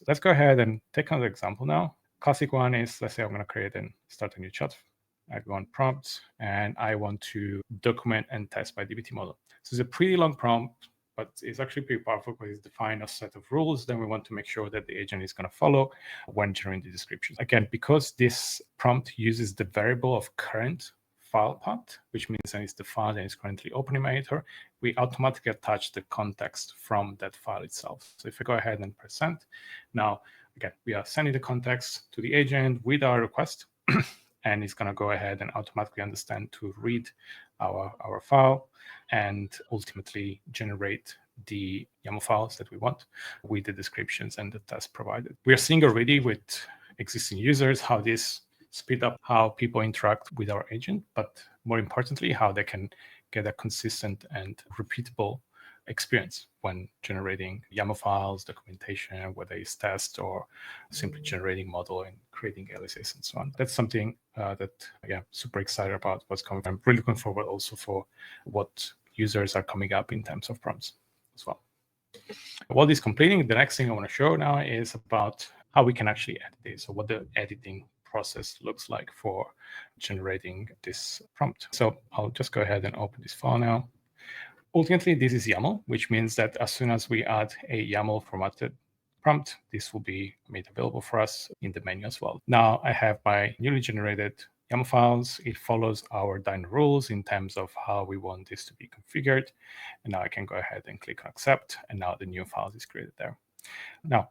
let's go ahead and take another example now. Classic one is, let's say I'm going to create and start a new chat. I go on prompt and I want to document and test my DBT model. So it's a pretty long prompt, but it's actually pretty powerful because it's defined a set of rules. Then we want to make sure that the agent is going to follow when generating the descriptions. Again, because this prompt uses the variable of current file path, which means that it's the file that is currently open in my editor, we automatically attach the context from that file itself. So if I go ahead and press send, now again, we are sending the context to the agent with our request, and it's going to go ahead and automatically understand to read our file and ultimately generate the YAML files that we want with the descriptions and the tests provided. We are seeing already with existing users how this speed up how people interact with our agent, but more importantly, how they can get a consistent and repeatable experience when generating YAML files, documentation, whether it's test or simply generating model and creating aliases and so on. That's something that, yeah, super excited about what's coming. I'm really looking forward also for what users are coming up in terms of prompts as well. While this is completing, the next thing I want to show now is about how we can actually edit it. So what the editing process looks like for generating this prompt. So I'll just go ahead and open this file now. Ultimately, this is YAML, which means that as soon as we add a YAML formatted prompt, this will be made available for us in the menu as well. Now I have my newly generated YAML files. It follows our dinorules in terms of how we want this to be configured. And now I can go ahead and click on accept. And now the new file is created there. Now,